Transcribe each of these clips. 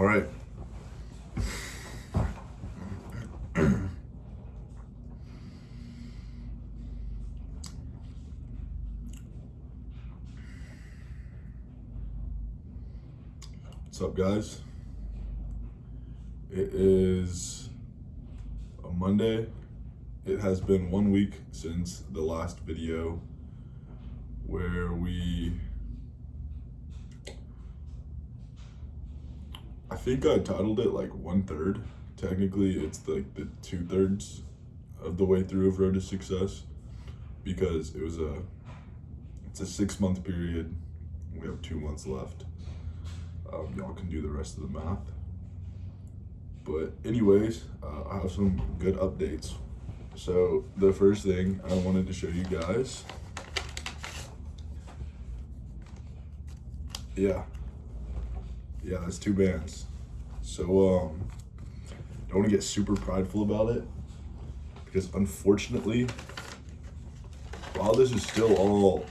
All right. What's up, guys? It is a Monday. It has been 1 week since the last video where I think I titled it like 1/3. Technically, it's like the 2/3 of the way through of Road to Success, because it's a 6-month period. We have 2 months left. Y'all can do the rest of the math. But anyways, I have some good updates. So the first thing I wanted to show you guys, yeah, that's 2 bands. So don't want to get super prideful about it, because unfortunately, while this is still all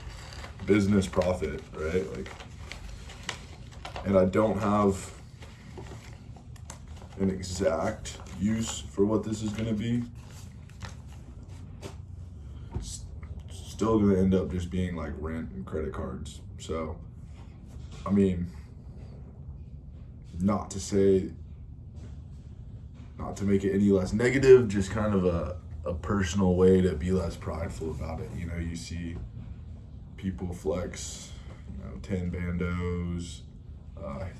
business profit, right? And I don't have an exact use for what this is going to be. It's still going to end up just being like rent and credit cards. So, I mean, not to make it any less negative, just kind of a personal way to be less prideful about it. You know, you see people flex, 10 bandos,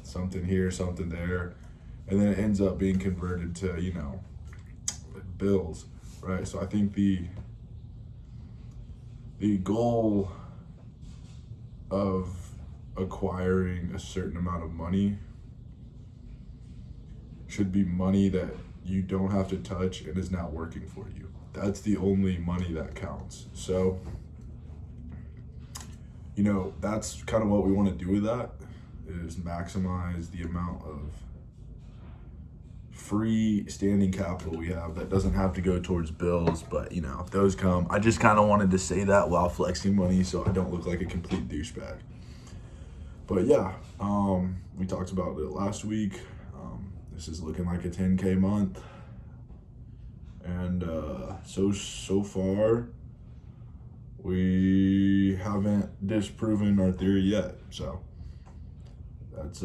something here, something there, and then it ends up being converted to, bills, right? So I think the goal of acquiring a certain amount of money should be money that you don't have to touch and is not working for you. That's the only money that counts. So, that's kind of what we want to do with that, is maximize the amount of free standing capital we have that doesn't have to go towards bills, but if those come. I just kind of wanted to say that while flexing money so I don't look like a complete douchebag. But yeah, we talked about it last week. This is looking like a 10K month, and so far we haven't disproven our theory yet. So that's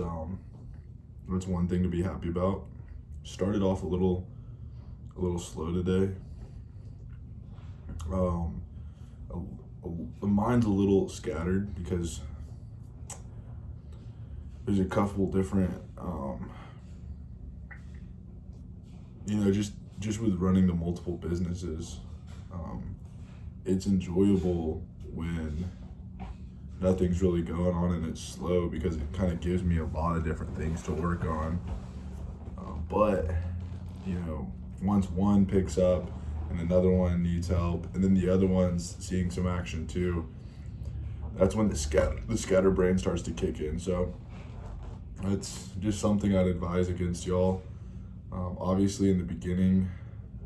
one thing to be happy about. Started off a little slow today. The mind's a little scattered because there's a couple different, just with running the multiple businesses, it's enjoyable when nothing's really going on and it's slow, because it kind of gives me a lot of different things to work on. But once one picks up and another one needs help, and then the other one's seeing some action too, that's when the scatterbrain starts to kick in. So that's just something I'd advise against y'all. Obviously in the beginning,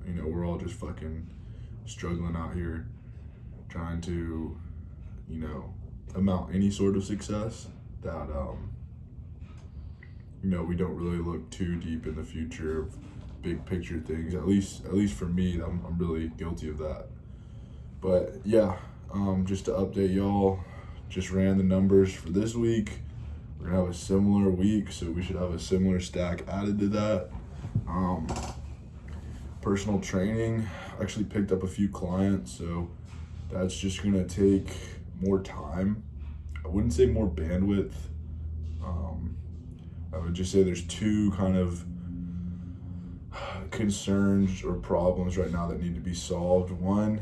we're all just fucking struggling out here trying to, amount any sort of success that, we don't really look too deep in the future of big picture things. At least for me, I'm really guilty of that. But yeah, just to update y'all, just ran the numbers for this week. We're gonna have a similar week, so we should have a similar stack added to that. Personal training, actually picked up a few clients, so that's just gonna take more time. I wouldn't say more bandwidth. I would just say there's 2 kind of concerns or problems right now that need to be solved. One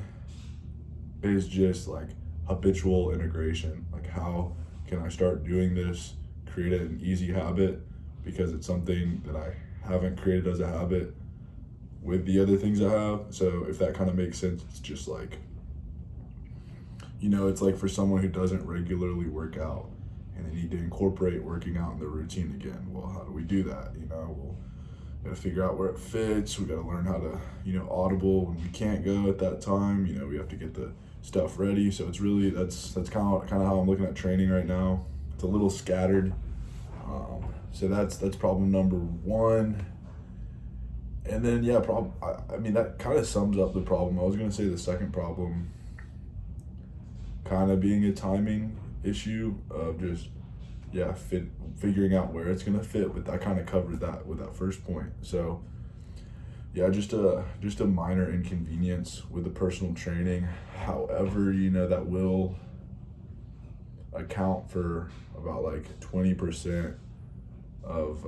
is just like habitual integration. Like, how can I start doing this, create an easy habit, because it's something that I haven't created as a habit with the other things I have. So if that kind of makes sense, it's just like, it's like for someone who doesn't regularly work out and they need to incorporate working out in their routine again. Well, how do we do that? We'll gotta figure out where it fits. We gotta learn how to, audible when we can't go at that time. We have to get the stuff ready. So it's really, that's kind of how I'm looking at training right now. It's a little scattered. So that's problem number one. And then I mean that kind of sums up the problem. I was gonna say the second problem kind of being a timing issue of just figuring out where it's gonna fit, but I kind of covered that with that first point. So yeah, just a minor inconvenience with the personal training. However, that will account for about like 20% of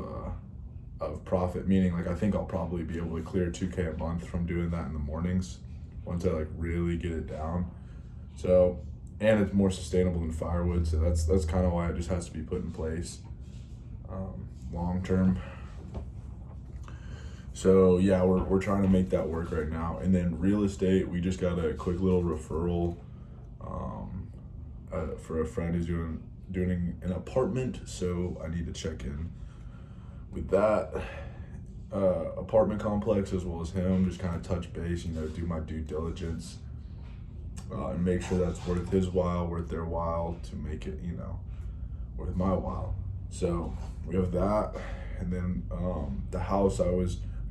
profit, meaning like I think I'll probably be able to clear 2K a month from doing that in the mornings once I like really get it down. So, and it's more sustainable than firewood, so that's kind of why it just has to be put in place long term. So yeah, we're trying to make that work right now. And then real estate, we just got a quick little referral for a friend who's doing an apartment, so I need to check in with that apartment complex as well as him, just kind of touch base, do my due diligence, and make sure that's worth his while, worth their while, to make it, worth my while. So we have that. And then the house I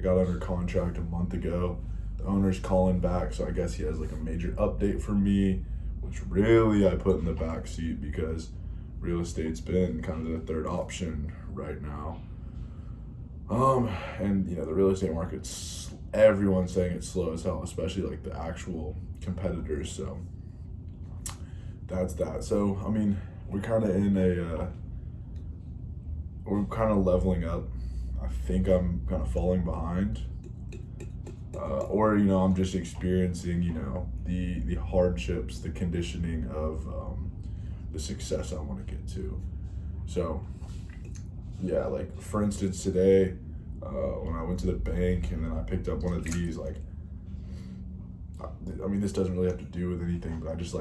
got under contract a month ago. The owner's calling back, so I guess he has like a major update for me, which really I put in the back seat because real estate's been kind of the third option right now. And the real estate market's, everyone's saying it's slow as hell, especially like the actual competitors. So that's that. So I mean, we're kind of we're kind of leveling up. I think I'm kind of falling behind, or I'm just experiencing the hardships, the conditioning of the success I want to get to. So yeah, like for instance today, when I went to the bank and then I picked up one of these, like I mean, this doesn't really have to do with anything, but I just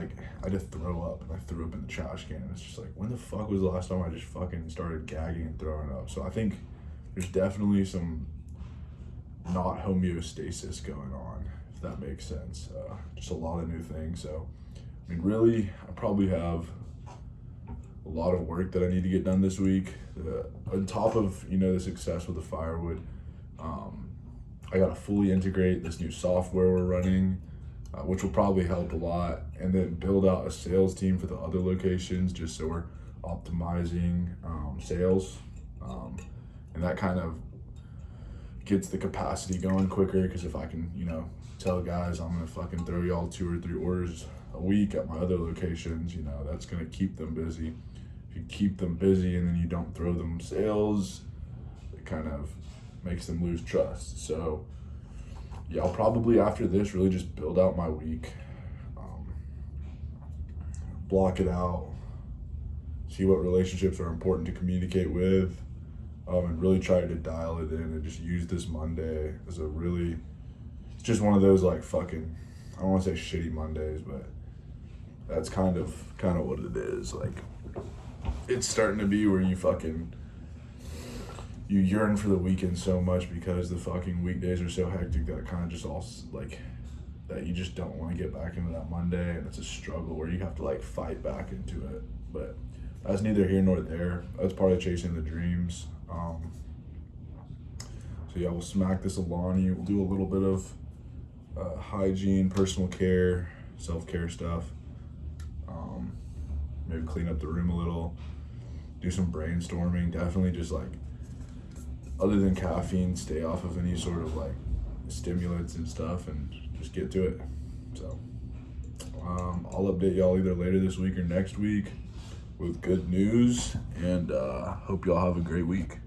throw up, and I threw up in the trash can, and it's just like, when the fuck was the last time I just fucking started gagging and throwing up? So I think there's definitely some not homeostasis going on, if that makes sense. Just a lot of new things. So I mean, really, I probably have a lot of work that I need to get done this week. On top of the success with the firewood, I gotta fully integrate this new software we're running, which will probably help a lot, and then build out a sales team for the other locations, just so we're optimizing sales, and that kind of gets the capacity going quicker, because if I can tell guys I'm gonna fucking throw y'all 2 or 3 orders a week at my other locations, that's gonna keep them busy. If you keep them busy and then you don't throw them sales, it kind of makes them lose trust. So yeah, I'll probably after this really just build out my week, block it out, see what relationships are important to communicate with, and really try to dial it in, and just use this Monday as it's just one of those like fucking, I don't want to say shitty Mondays, but that's kind of what it is. Like, it's starting to be where you yearn for the weekend so much because the fucking weekdays are so hectic that it kind of just all like that you just don't want to get back into that Monday, and it's a struggle where you have to like fight back into it. But that's neither here nor there. That's part of chasing the dreams. So yeah, we'll smack this Alani. We'll do a little bit of hygiene, personal care, self-care stuff. Maybe clean up the room a little, do some brainstorming. Definitely just like, other than caffeine, stay off of any sort of like stimulants and stuff, and just get to it. So I'll update y'all either later this week or next week with good news, and hope y'all have a great week.